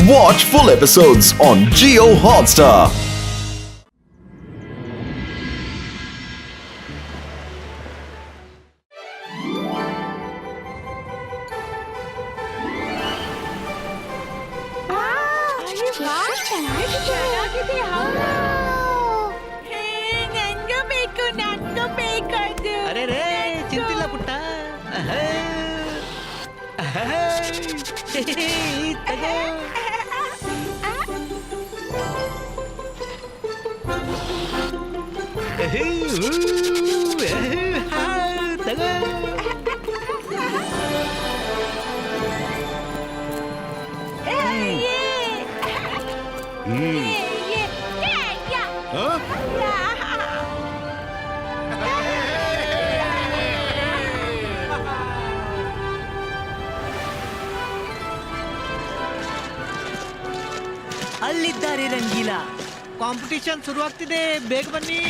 Watch full episodes on Jio Hotstar. ಅರೆ ರೇ ಚಿಂತಿಲ್ಲ ಪುಟ್ಟ ತಗೋ ತಗೋ ಅಲ್ಲಿದ್ದಾರೆ ರಂಗೀಲಾ. ಕಾಂಪಿಟಿಷನ್ ಶುರುವಾಗ್ತಿದೆ, ಬೇಗ ಬನ್ನಿ.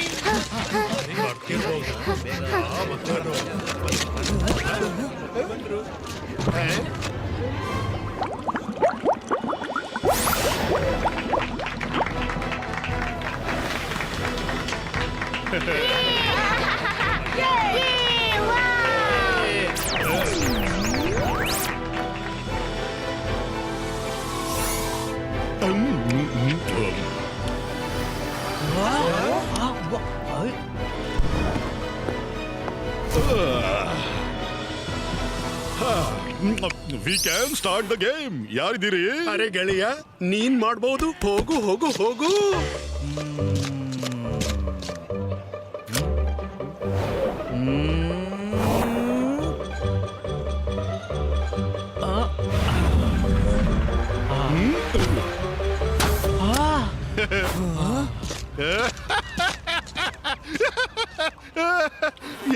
We can start the game. ಯಾರಿದ್ದೀರಿ? ಅರೆ ಗೆಳೆಯ, ನೀನ್ ಮಾಡ್ಬೋದು. ಹೋಗು ಹೋಗು ಹೋಗು.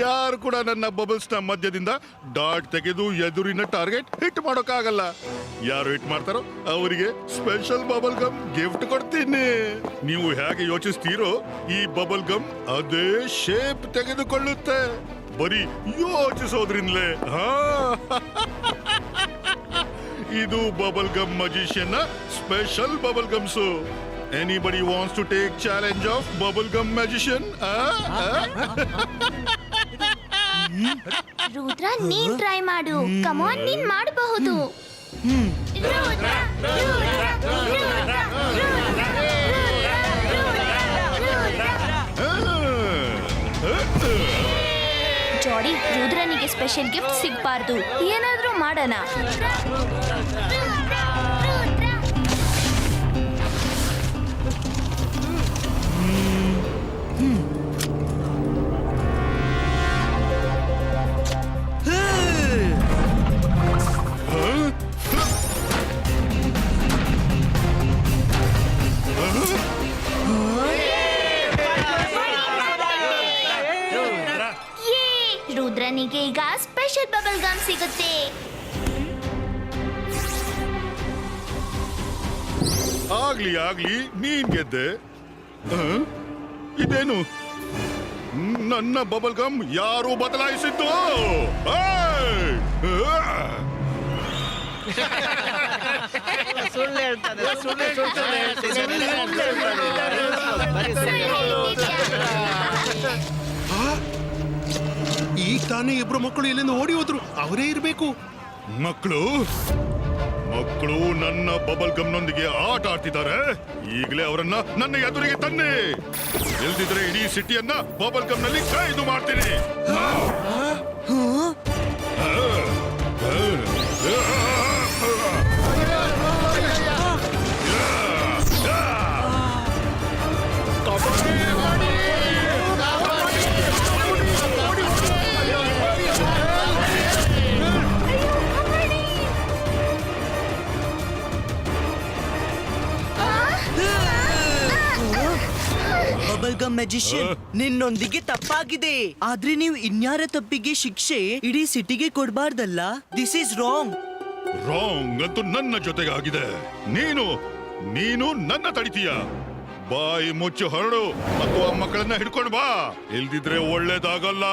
ಯಾರು ಕೂಡ ನನ್ನ ಬಬಲ್ಸ್ ನ ಮಧ್ಯದಿಂದ ಡಾಟ್ ತೆಗೆದು ಎದುರಿನ ಟಾರ್ಗೆಟ್ ಹಿಟ್ ಮಾಡೋಕ್ಕಾಗಲ್ಲ. ಯಾರು ಹಿಟ್ ಮಾಡ್ತಾರೋ ಅವರಿಗೆ ಸ್ಪೆಷಲ್ ಬಬಲ್ ಗಮ್ ಗಿಫ್ಟ್ ಕೊಡ್ತೀನಿ. ನೀವು ಹೇಗೆ ಯೋಚಿಸ್ತೀರೋ ಈ ಬಬಲ್ ಗಮ್ ಅದೇ ಶೇಪ್ ತೆಗೆದುಕೊಳ್ಳುತ್ತೆ, ಬರೀ ಯೋಚಿಸೋದ್ರಿಂದಲೇ. ಇದು bubble gum magician special bubble gums. Anybody wants to take challenge of bubblegum magician? Rudra, ನೀನ್ ಟ್ರೈ ಮಾಡು. ಕಮಾನ್, ನೀನ್ ಮಾಡಬಹುದು. ಜೋಡಿ, ರುದ್ರನಿಗೆ ಸ್ಪೆಷಲ್ ಗಿಫ್ಟ್ ಸಿಗ್ಬಾರ್ದು. ಏನಾದ್ರೂ ಮಾಡೋಣ. ರುದ್ರನಿಗೆ ಈಗ ಸ್ಪೆಷಲ್ ಬಬಲ್ ಗಮ್ ಸಿಗುತ್ತೆ. ಆಗ್ಲಿ ಆಗ್ಲಿ, ನೀನ್ ಗೆದ್ದೆ. ಇದೇನು ನನ್ನ ಬಬಲ್ ಗಮ್ ಯಾರು ಬದಲಾಯಿಸಿದ್ದು? ಸುಳ್ಳು ಹೇಳ್ತಾನೆ. ಈಗ ತಾನೇ ಇಬ್ರು ಮಕ್ಕಳು ಇಲ್ಲಿಂದ ಓಡಿ ಹೋದ್ರು. ಅವರೇ ಇರ್ಬೇಕು. ಮಕ್ಕಳು ನನ್ನ ಬಬಲ್ ಗಮ್ ನೊಂದಿಗೆ ಆಟ ಆಡ್ತಿದ್ದಾರೆ. ಈಗಲೇ ಅವರನ್ನ ನನ್ನ ಎದುರಿಗೆ ತನ್ನಿ, ಇಲ್ದಿದ್ರೆ ಇಡೀ ಸಿಟಿಯನ್ನ ಬಬಲ್ ಗಮ್ ನಲ್ಲಿ ಕೈದು ಮಾಡ್ತೀನಿ. ಬಬಲ್ ಗಮ್ ಮ್ಯಾಜಿಷಿಯನ್, ನಿನ್ನೊಂದಿಗೆ ತಪ್ಪಾಗಿದೆ. ಆದ್ರೆ ನೀವು ಇನ್ಯಾರ ತಪ್ಪಿಗೆ ಶಿಕ್ಷೆ ಇಡೀ ಸಿಟಿಗೆ ಕೊಡಬಾರ್ದಲ್ಲ. This is wrong. ರಾಂಗ್ ಅಂತೂ ನನ್ನ ಜೊತೆಗೆ ಆಗಿದೆ. ನೀನು ನನ್ನ ತಡಿತೀಯ. ಬಾಯಿ ಮುಚ್ಚು ಹೊರಡು ಮತ್ತು ಆ ಮಕ್ಕಳನ್ನ ಹಿಡ್ಕೊಂಡು ಬಾ, ಇಲ್ದಿದ್ರೆ ಒಳ್ಳೇದಾಗಲ್ಲ.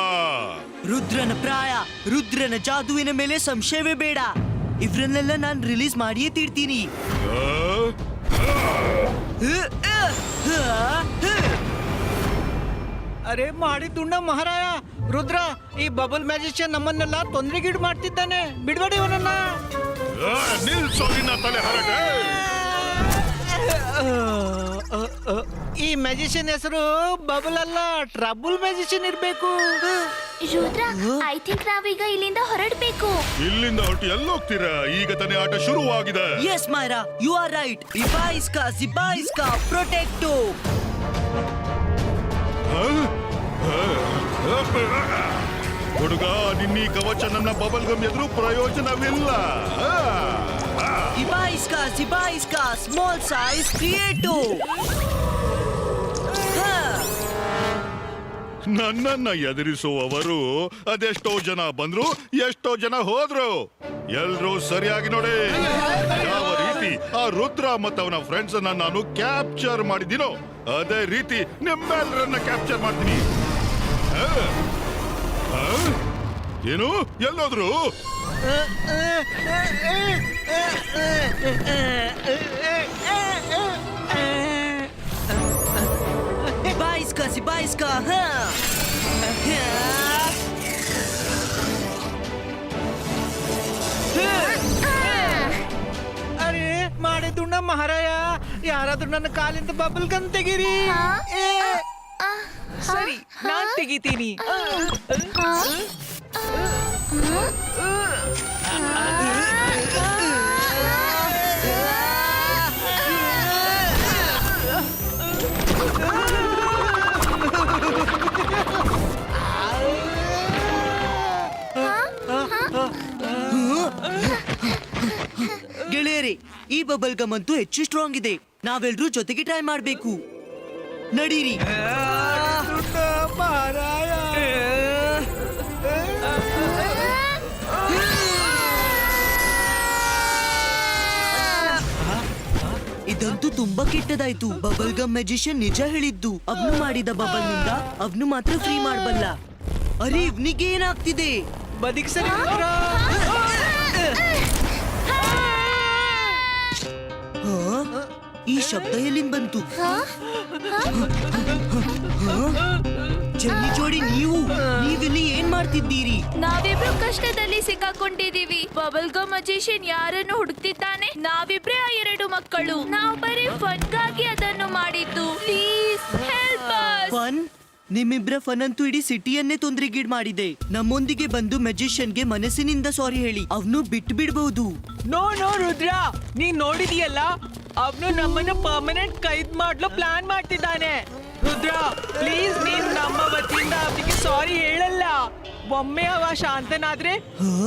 ರುದ್ರನ ಪ್ರಾಯ, ರುದ್ರನ ಜಾದುವಿನ ಮೇಲೆ ಸಂಶಯವೇ ಬೇಡ. ಇವ್ರನ್ನೆಲ್ಲ ನಾನ್ ರಿಲೀಸ್ ಮಾಡಿಯೇ ತೀಡ್ತೀನಿ. ಅರೆ ಮಾಡಿದ್ದುಣ್ಣ ಮಹಾರಾಯ ರುದ್ರ ಈ ಬಬಲ್ ಮ್ಯಾಜಿಷಿಯನ್ ನಮ್ಮನ್ನೆಲ್ಲ ತೊಂದರೆಗೀಡು ಮಾಡ್ತಿದ್ದಾನೆ ಬಿಡ್ಬೇಡಿ ಇವನನ್ನ ನಿಲ್ಸೋ ನಿನ್ನ ತಲೆ ಹರಟೆ. ಈ ಮ್ಯಾಜಿಷಿಯನ್ ಹೆಸರು ಬಬಲ್ ಅಲ್ಲ ಟ್ರಬಲ್ ಮ್ಯಾಜಿಷಿಯನ್ ಇರ್ಬೇಕು. ರುದ್ರ ಐ ಥಿಂಕ್ ನಾವೀಗ ಇಲ್ಲಿಂದ ಹೊರಡ್ಬೇಕು. ಇಲ್ಲಿಂದ ಹೊರಟು ಎಲ್ಲಿ ಹೋಗ್ತೀರಾ? ಈಗ ತಾನೇ ಆಟ ಶುರುವಾಗಿದೆ. Yes Myra, you are right. ಇಬಾಯಿಸ್ಕಾ ಜಿಬಾಯಿಸ್ಕಾ ಪ್ರೊಟೆಕ್ಟೋ. ಹುಡುಗ, ನಿನ್ನೀ ಕವಚ ನನ್ನ ಬಬಲ್ ಗಮ್ ಎದುರು ಪ್ರಯೋಜನವಿಲ್ಲ. ಇಬಾಯಿಸ್ಕಾ ಜಿಬಾಯಿಸ್ಕಾ ಸ್ಮಾಲ್ ಸೈಜ್ ಕ್ರಿಯೇಟೋ. ನನ್ನನ್ನ ಎದುರಿಸುವವರು ಅದೆಷ್ಟೋ ಜನ ಬಂದ್ರು, ಎಷ್ಟೋ ಜನ ಹೋದ್ರು. ಎಲ್ರೂ ಸರಿಯಾಗಿ ನೋಡಿ. ಯಾವ ರೀತಿ ಆ ರುದ್ರ ಮತ್ತು ಅವನ ಫ್ರೆಂಡ್ಸ್ ಅನ್ನ ನಾನು ಕ್ಯಾಪ್ಚರ್ ಮಾಡಿದ್ದೀನೋ ಅದೇ ರೀತಿ ನಿಮ್ಮೆಲ್ಲರನ್ನ ಕ್ಯಾಪ್ಚರ್ ಮಾಡ್ತೀನಿ. ಏನು ಎಲ್ಲೋದ್ರು? ಇಬಾಯಿಸ್ಕಾ ಜಿಬಾಯಿಸ್ಕಾ. ಅರೆ ಮಾಡಿದ್ದುಣ್ಣ ಮಹಾರಾಯ ಯಾರಾದ್ರೂ ನನ್ನ ಕಾಲಿಂದ ಬಬಲ್ ಗಮ್ ತೆಗೀರಿ. ಸರಿ ನಾನ್ ತೆಗಿತೀನಿ. ಗೆಳೆಯರೇ, ಈ ಬಬಲ್ ಗಮ್ ಅಂತೂ ಹೆಚ್ಚು ಸ್ಟ್ರಾಂಗ್ ಇದೆ. ನಾವೆಲ್ಲರೂ ಜೊತೆಗೆ ಟ್ರೈ ಮಾಡ್ಬೇಕು. ನಡೀರಿ. ಮಹಾರಾಯ ಇದಂತೂ ತುಂಬಾ ಕೆಟ್ಟದಾಯ್ತು. ಬಬಲ್ ಗಮ್ ಮ್ಯಾಜಿಷಿಯನ್ ನಿಜ ಹೇಳಿದ್ದು. ಅವನು ಮಾಡಿದ ಬಬಲ್ ನಿಂದ ಅವನು ಮಾತ್ರ ಫ್ರೀ ಮಾಡಬಲ್ಲ. ಅರೆ ಇವ್ನಿಗೆ ಏನಾಗ್ತಿದೆ? ಬದಿಗೆ ಸರಿ ರುದ್ರ. ಈ ಶಬ್ದ ಎಲ್ಲಿಂದ ಬಂತು? ಜನ್ನಿ ಜೋಡಿ, ನೀವಿಲ್ಲಿ ಏನ್ ಮಾಡ್ತಿದ್ದೀರಿ? ನಾವಿಬ್ರು ಕಷ್ಟದಲ್ಲಿ ಸಿಕ್ಕಾಕೊಂಡಿದೀವಿ. ಬಬಲ್ ಗಮ್ ಮ್ಯಾಜಿಷಿಯನ್ ಯಾರನ್ನು ಹುಡುಕ್ತಿದ್ದಾನೆ. ನಾವಿಬ್ರೇ ಆ 2 ಮಕ್ಕಳು. ನಾವು ಬರೀ ಫನ್ಗಾಗಿ ಅದನ್ನು ಮಾಡಿದ್ದು. Please help us. ಫನ್? ನಿಮ್ಮಿಬ್ರ ಫನ್ ಅಂತೂ ಇಡೀ ಸಿಟಿಯನ್ನೇ ತೊಂದರೆಗೀಡ್ ಮಾಡಿದೆ. ನಮ್ಮೊಂದಿಗೆ ಬಂದು ಮ್ಯಾಜಿಷಿಯನ್ಗೆ ಮನಸ್ಸಿನಿಂದ ಸಾರಿ ಹೇಳಿ. ಅವನು ಬಿಟ್ಟು ಬಿಡಬಹುದು. ನೋ ರುದ್ರ, ನೀನ್ ನೋಡಿದೀಯಲ್ಲ ಅವನು ನಮ್ಮನ್ನು ಪರ್ಮನೆಂಟ್ ಕೈದ್ ಮಾಡ್ಲು ಪ್ಲಾನ್ ಮಾಡ್ತಿದ್ದಾನೆ. ರುದ್ರ ಪ್ಲೀಸ್ ನೀನ್ ನಮ್ಮ ವತಿಯಿಂದ ಅವನಿಗೆ ಸಾರಿ ಹೇಳಲ್ಲ. ಒಮ್ಮೆ ಅವ ಶಾಂತನಾದ್ರೆ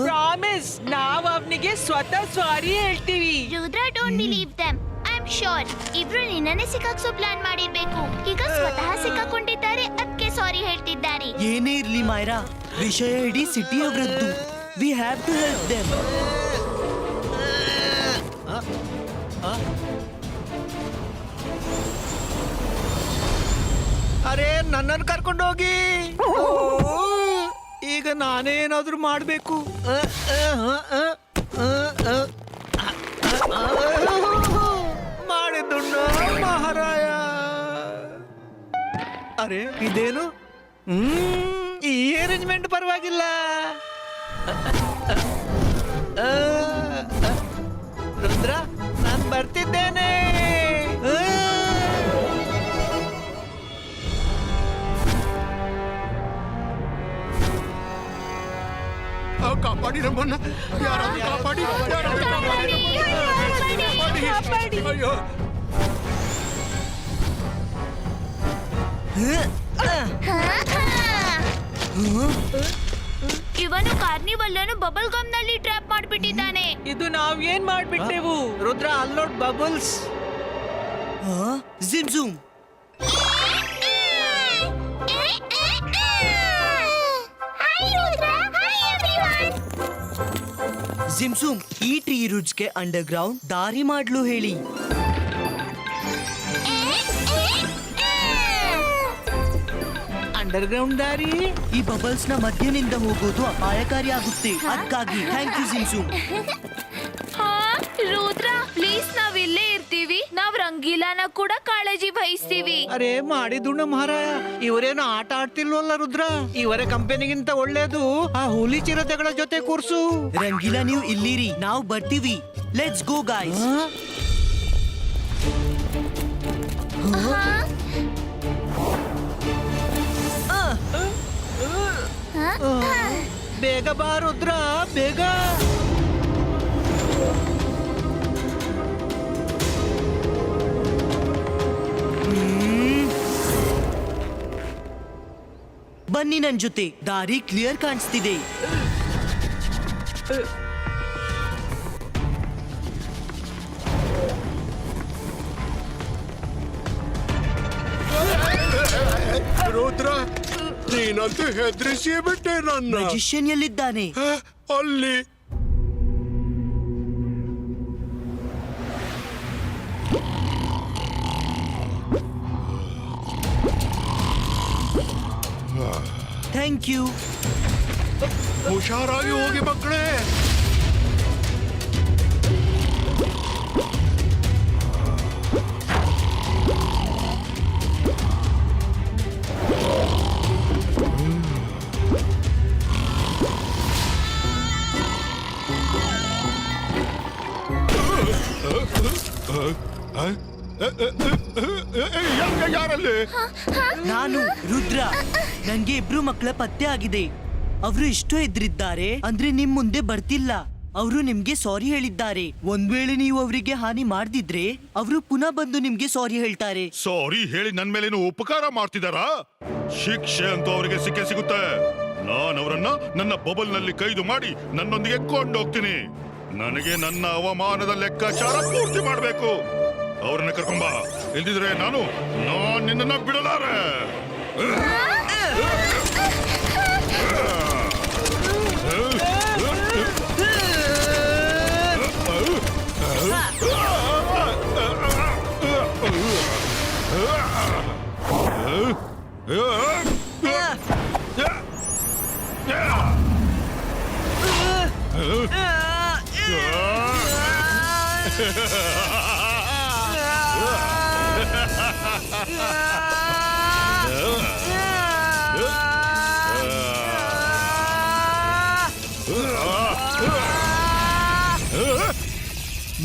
ಪ್ರಾಮಿಸ್ ನಾವ್ ಅವನಿಗೆ ಸ್ವತಃ ಸಾರಿ ಹೇಳ್ತೀವಿ. Rudra don't believe them. I am sure ಇಬ್ರು ನಿನ್ನನ್ನೇ ಸಿಕ್ಕಾಕ್ಸೋ ಪ್ಲಾನ್ ಮಾಡಿರ್ಬೇಕು. ಈಗ ಸ್ವತಃ ಸಿಕ್ಕಾಕೊಂಡಿದ್ದಾರೆ, ಅದಕ್ಕೆ ಸಾರಿ ಹೇಳ್ತಿದ್ದಾರೆ. ಏನೇ ಇರ್ಲಿ ಮೈರಾ, ವಿಷಯ ಇಡೀ ಸಿಟಿ ಅವರದ್ದು. We have to help them. ಅರೆ ನನ್ನನ್ನು ಕರ್ಕೊಂಡು ಹೋಗಿ. ಈಗ ನಾನೇನಾದ್ರೂ ಮಾಡ್ಬೇಕು. ಮಾಡಿದ್ದುಣ್ಣ ಮಹಾರಾಯ. ಅರೆ ಇದೇನು? ಈ ಅರೇಂಜ್ಮೆಂಟ್ ಪರವಾಗಿಲ್ಲ. ರುದ್ರ ನಾನು ಬರ್ತಿದ್ದೇನೆ. ಕಾಪಾಡಿ ನಮ್ಮನ್ನ, ಯಾರಾದ್ರೂ ಕಾಪಾಡಿ, ಯಾರಾದ್ರೂ ಕಾಪಾಡಿ. ಅಯ್ಯೋ ಇವನು ಕಾರ್ನಿವಲ್ ಅನ್ನು ಬಬಲ್ ಗಮ್ ನಲ್ಲಿ ಟ್ರ್ಯಾಪ್ ಮಾಡ್ಬಿಟ್ಟಿದ್ದಾನೆ. ಇದು ನಾವ್ ಏನ್ ಮಾಡ್ಬಿಟ್ಟೆವು? ರುದ್ರ ಅಲ್ಲೋಡ್ ಬಬಲ್ಸ್. ಜಿಮ್ ಝೂಮ್. ಜಿಮ್ ಝೂಮ್, ಈ ಟ್ರೀ ರೂಟ್ಸ್ಗೆ ಅಂಡರ್ಗ್ರೌಂಡ್ ದಾರಿ ಮಾಡ್ಲು ಹೇಳಿ. ಅಂಡರ್ಗ್ರೌಂಡ್ ದಾರಿ? ಈ ಬಬಲ್ಸ್ ನ ಮಧ್ಯನಿಂದ ಹೋಗೋದು ಅಪಾಯಕಾರಿ ಆಗುತ್ತೆ. ಅದಕ್ಕಾಗಿ thank you Jim Zoom. Rudra please ನಾವ್ ಇಲ್ಲೇ ಇರ್ತೀವಿ. ನಾವ್ ಕೂಡ ಕಾಳಜಿ ವಹಿಸ್ತೀವಿ. ಅರೆ ಮಾಡಿದುಣ್ಣ ಮಹಾರಾಯ, ಇವರೇನು ಆಟ ಆಡ್ತಿಲ್ವಲ್ಲ ರುದ್ರ. ಇವರ ಕಂಪನಿಗಿಂತ ಒಳ್ಳೇದು ಆ ಹುಲಿ ಚಿರತೆಗಳ ಜೊತೆ ಕೂರ್ಸು. ರಂಗೀಲಾ ನೀವು ಇಲ್ಲಿರಿ, ನಾವು ಬರ್ತೀವಿ. Let's go guys. ಬೇಗ ಬಾ ರುದ್ರ, ಬೇಗ. ಬನ್ನಿ ನನ್ ಜೊತೆ, ದಾರಿ ಕ್ಲಿಯರ್ ಕಾಣಿಸ್ತಿದೆ. ರುದ್ರ, ನೀನಂತೂ ಹೆದರಿಸಿ ಬಿಟ್ಟೆ ನನ್ನ. ಮ್ಯಾಜಿಷಿಯನ್ ಎಲ್ಲಿದ್ದಾನೆ? ಅಲ್ಲಿ ಥ್ಯಾಂಕ್ ಯು. ಹುಷಾರಾಗಿ ಹೋಗಿ ಮಕ್ಕಳೇ. ಯಾರಲ್ಲಿ? ನಾನು ರುದ್ರ. ನಂಗೆ ಇಬ್ರು ಮಕ್ಕಳ ಪತ್ತೆ ಆಗಿದೆ. ಅವರು ಇಷ್ಟು ಎದ್ರಿದ್ದಾರೆ ಅಂದ್ರೆ ನಿಮ್ ಮುಂದೆ ಬರ್ತಿಲ್ಲ. ಅವರು ನಿಮ್ಗೆ ಸಾರಿ ಹೇಳಿದ್ದಾರೆ. ಒಂದ್ ವೇಳೆ ನೀವು ಅವರಿಗೆ ಹಾನಿ ಮಾಡ್ದಿದ್ರೆ ಅವರು ಪುನಃ ಬಂದು ನಿಮ್ಗೆ ಸಾರಿ ಹೇಳ್ತಾರೆ. ಸಾರಿ ಹೇಳಿ ನನ್ ಮೇಲೇನು ಉಪಕಾರ ಮಾಡ್ತಿದಾರಾ? ಶಿಕ್ಷೆ ಅಂತೂ ಅವರಿಗೆ ಸಿಕ್ಕೇ ಸಿಗುತ್ತೆ. ನಾನು ಅವರನ್ನ ನನ್ನ ಬಬಲ್ ನಲ್ಲಿ ಕೈದು ಮಾಡಿ ನನ್ನೊಂದಿಗೆ ಕೊಂಡೋಗ್ತೀನಿ. ನನಗೆ ನನ್ನ ಅವಮಾನದ ಲೆಕ್ಕಾಚಾರ ಪೂರ್ತಿ ಮಾಡ್ಬೇಕು. ಅವ್ರನ್ನ ಕರ್ಕೊಂಬ, ಇಲ್ದಿದ್ರೆ ನಾನು ನಿನ್ನನ್ನ ಬಿಡಲಾರೆ.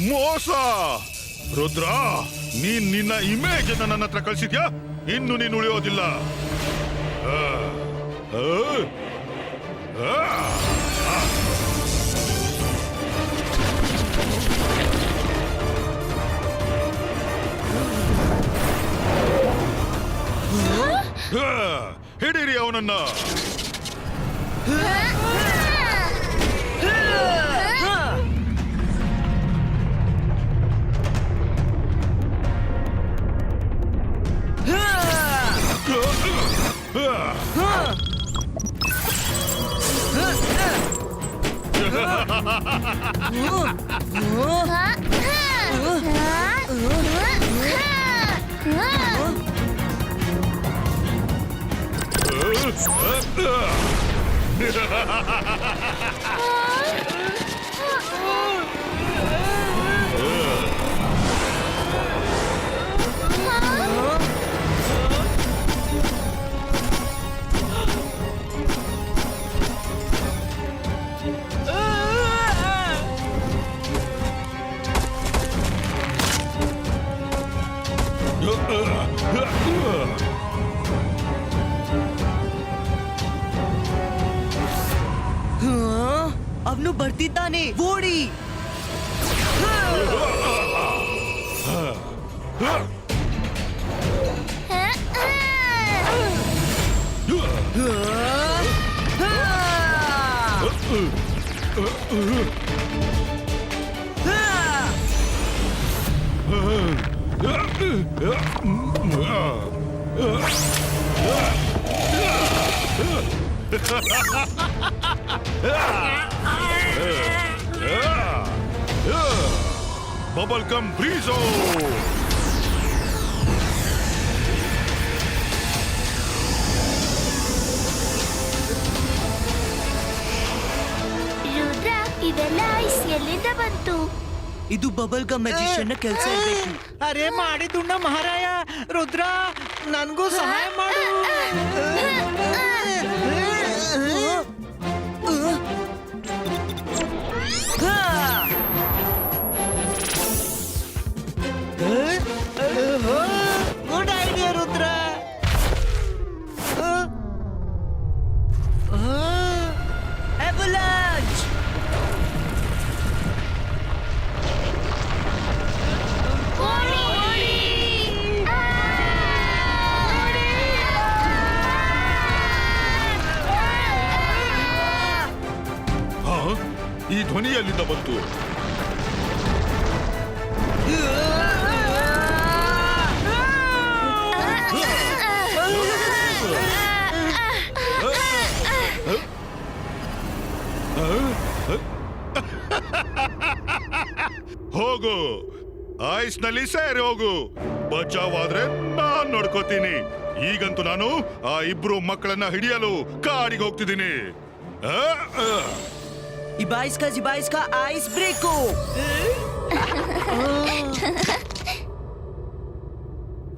ಮೋಸ! ರುದ್ರ, ನೀನ್ ನಿನ್ನ ಇಮೇಜ್ ಅನ್ನ ನನ್ನ ಹತ್ರ ಕಳ್ಸಿದ್ಯಾ? ಇನ್ನು ನೀನು ಉಳಿಯೋದಿಲ್ಲ. ಹಿಡೀರಿ ಅವನನ್ನ. ಅವನು ಬರ್ತಿದ್ದಾನೆ, ಓಡಿ. Bubble gum ಬ್ರೀಜೋ. ರುದ್ರ, ಇದೆಲ್ಲ ಐಸ್ ಎಲ್ಲಿಂದ ಬಂತು? ಇದು ಬಬಲ್ ಗಮ್ ಮ್ಯಾಜಿಷಿಯನ್ ನ ಕೆಲಸ ಇರಬೇಕು. ಅರೆ ಮಾಡಿದುಣ್ಣ ಮಹಾರಾಯ. ರುದ್ರ ನನ್ಗೂ ಸಹಾಯ ಮಾಡು. Good idea Rudra. Avalanche! ಹಾ? ಈ ಧ್ವನಿ ಎಲ್ಲಿಂದ ಬಂತು? ಹೋಗು, ಐಸ್ ನಲ್ಲಿ ಸೇರಿ ಹೋಗು. ಬಚಾವಾದ್ರೆ ನಾನ್ ನೋಡ್ಕೋತೀನಿ. ಈಗಂತೂ ನಾನು ಆ ಇಬ್ರು ಮಕ್ಕಳನ್ನ ಹಿಡಿಯಲು ಕಾಡಿಗೆ ಹೋಗ್ತಿದ್ದೀನಿ. ಇಬಾಯಿಸ್ಕಾ ಐಸ್ ಬ್ರೇಕು.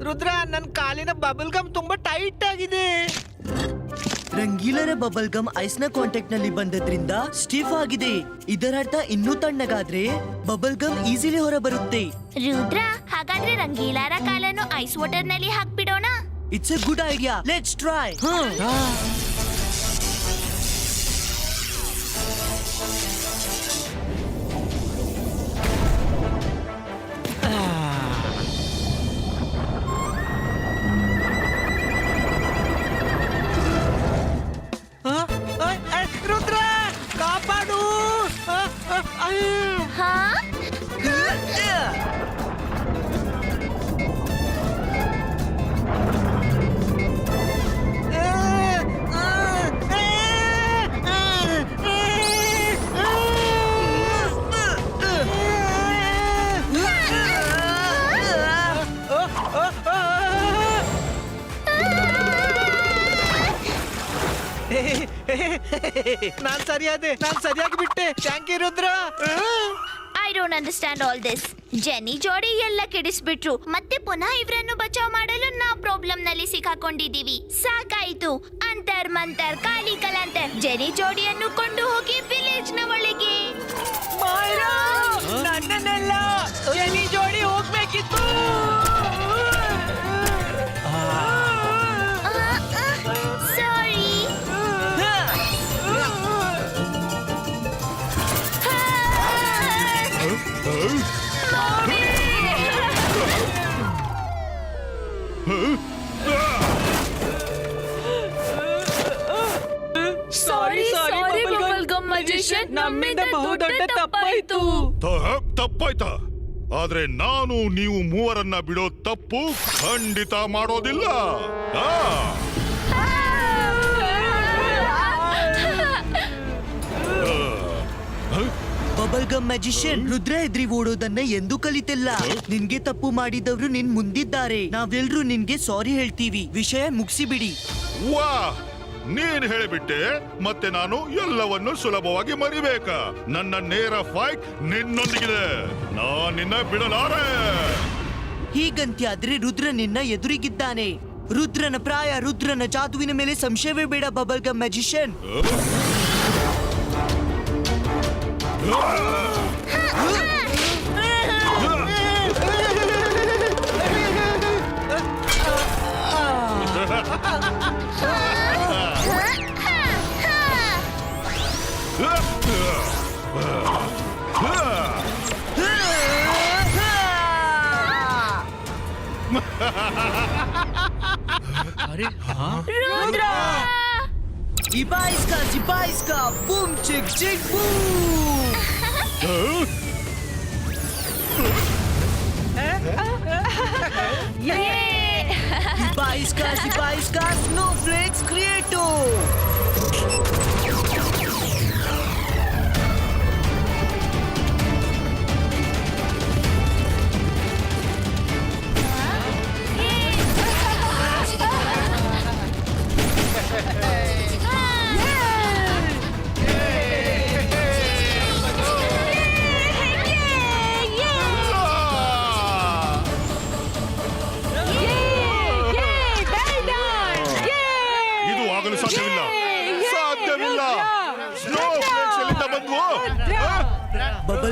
ರುದ್ರ ನನ್ ಕಾಲಿನ ಬಬಲ್ ಗಮ್ ತುಂಬಾ ಟೈಟ್ ಆಗಿದೆ. ರಂಗೀಲರ ಬಬಲ್ ಗಮ್ ಐಸ್ ನ ಕಾಂಟ್ಯಾಕ್ಟ್ ನಲ್ಲಿ ಬಂದದ್ರಿಂದ ಸ್ಟಿಫ್ ಆಗಿದೆ. ಇದರರ್ಥ ಇನ್ನೂ ತಣ್ಣಗಾದ್ರೆ ಬಬಲ್ ಗಮ್ ಈಸಿಲಿ ಹೊರ ಬರುತ್ತೆ. ರುದ್ರ, ಹಾಗಾದ್ರೆ ರಂಗೀಲಾರ ಕಾಲನ್ನು ಐಸ್ ವಾಟರ್ ನಲ್ಲಿ ಹಾಕ್ಬಿಡೋಣ. It's a good idea, let's try. Rudra ಕಾಪಾಡು. ಹಾ? ನಾನ್ ಸರಿಯಾಗಿ ಬಿಟ್ಟೆ. Thank you Rudra. I don't understand all this. ಜೆನಿ ಜೋಡಿ ಎಲ್ಲ ಕೆಡಿಸ್ಬಿಟ್ರು. ಮತ್ತೆ ಪುನಃ ಇವ್ರನ್ನು ಬಚಾವ್ ಮಾಡಲು ನಾವು ಪ್ರಾಬ್ಲಮ್ ನಲ್ಲಿ ಸಿಕ್ಕಾಕೊಂಡಿದೀವಿ. ಸಾಕಾಯ್ತು. ಅಂತರ್ ಮಂತರ್ ಕಾಲಿ ಕಲಾಂತರ್. ಜೆನಿ ಜೋಡಿಯನ್ನು ಕೊಂಡು ಹೋಗಿ ವಿಲೇಜ್ ನ ಒಳಗೆ. ಮಾಯಾ, ನನ್ನನ್ನೆಲ್ಲ ಜೆನಿ ಜೋಡಿ ಹೋಗ್ಬೇಕಿತ್ತು. ಸಾರಿ. ಸಾರಿ ಬಬಲ್ ಗಮ್ ಮ್ಯಾಜಿಷಿಯನ್, ನಮ್ಮಿಂದ ಬಹುದೊಡ್ಡ ತಪ್ಪಾಯ್ತು. ತಪ್ಪಾಯ್ತಾ? ಆದ್ರೆ ನಾನು ನೀವು ಮೂವರನ್ನ ಬಿಡೋ ತಪ್ಪು ಖಂಡಿತ ಮಾಡೋದಿಲ್ಲ. ಬಬಲ್ ಗಮ್ ಮ್ಯಾಜಿಷಿಯನ್, ರುದ್ರ ಹೆದ್ರಿ ಓಡೋದನ್ನ ಎಂದೂ ಕಲಿತಿಲ್ಲ. ನಿನ್ಗೆ ತಪ್ಪು ಮಾಡಿದವ್ರು ನಿನ್ ಮುಂದಿದ್ದಾರೆ. ನಾವೆಲ್ರೂ ನಿನ್ಗೆ ಸಾರಿ ಹೇಳ್ತೀವಿ. ವಿಷಯ ಮುಗಿಸಿಬಿಡಿ. ವಾ, ನೀನ್ ಹೇಳಿಬಿಟ್ಟೆ. ಮತ್ತೆ ನಾನು ಎಲ್ಲವನ್ನು ಸುಲಭವಾಗಿ ಮರಿಬೇಕಾ? ನನ್ನ ನೇರ ಫೈಟ್ ನಿನ್ನೊಂದಿಗಿದೆ. ನಾನ್ ನಿನ್ನ ಬಿಡಲಾರೆ. ಹೀಗಂತ್ಯಾದ್ರೆ ರುದ್ರ ನಿನ್ನ ಎದುರಿಗಿದ್ದಾನೆ. ರುದ್ರನ ಪ್ರಾಯ, ರುದ್ರನ ಜಾದುವಿನ ಮೇಲೆ ಸಂಶಯವೇ ಬೇಡ bubble gum magician. Rudra! Ibaiska, boom, chick, chick, boom! Yay! Ibaiska, snowflakes, creator!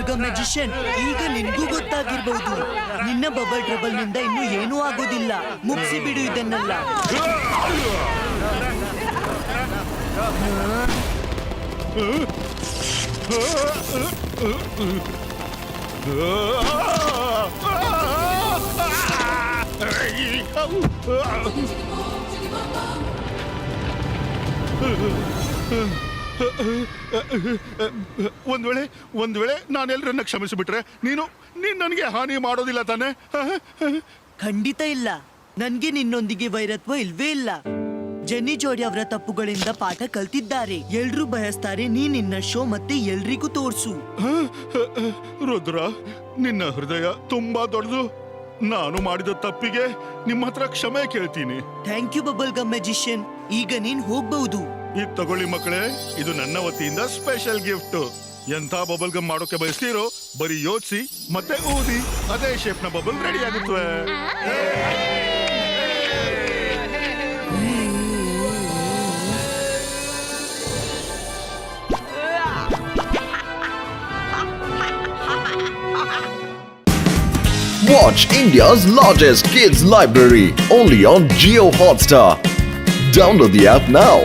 Gum magician, ಈಗ ನಿನ್ಗೂ ಗೊತ್ತಾಗಿರ್ಬಹುದು. ನಿನ್ನ ಬಬಲ್ ಟ್ರಬಲ್ ನಿಂದ ಇನ್ನು ಏನೂ ಆಗೋದಿಲ್ಲ. ಮುಗಿಸಿ ಬಿಡು ಇದನ್ನೆಲ್ಲ. ಒಂದ್ ವೇಳೆ ನಾನೆಲ್ಲರನ್ನ ಕ್ಷಮಿಸಿಬಿಟ್ರೆ ನೀನು ನನಗೆ ಹಾನಿ ಮಾಡೋದಿಲ್ಲ ತಾನೆ? ಖಂಡಿತ ಇಲ್ಲ. ನನ್ಗೆ ನಿನ್ನೊಂದಿಗೆ ವೈರತ್ವ ಇಲ್ವೇ ಇಲ್ಲ. ಜೆನ್ನಿ ಜೋಡಿ ಅವರ ತಪ್ಪುಗಳಿಂದ ಪಾಠ ಕಲ್ತಿದ್ದಾರೆ. ಎಲ್ರೂ ಬಯಸ್ತಾರೆ ನೀ ನಿನ್ನ ಶೋ ಮತ್ತೆ ಎಲ್ರಿಗೂ ತೋರ್ಸು. ರುದ್ರ, ನಿನ್ನ ಹೃದಯ ತುಂಬಾ ದೊಡ್ಡದು. ನಾನು ಮಾಡಿದ ತಪ್ಪಿಗೆ ನಿಮ್ಮ ಹತ್ರ ಕ್ಷಮೆ ಕೇಳ್ತೀನಿ. Thank you bubble gum magician. ಈಗ ನೀನ್ ಹೋಗ್ಬಹುದು. ಇದು ತಗೊಳ್ಳಿ ಮಕ್ಕಳೇ, ಇದು ನನ್ನ ವತಿಯಿಂದ ಸ್ಪೆಷಲ್ ಗಿಫ್ಟ್. ಎಂತ ಬಬಲ್ ಗಮ್ ಮಾಡೋಕೆ ಬಯಸ್ತೀರೋ ಬರೀ ಯೋಚಿಸಿ ಮತ್ತೆ ಊದಿ, ಅದೇ ಶೇಪ್ ನ ಬಬಲ್ ರೆಡಿ ಆಗುತ್ತವೆ. Watch India's largest kids library only on Jio Hotstar. Download the app now.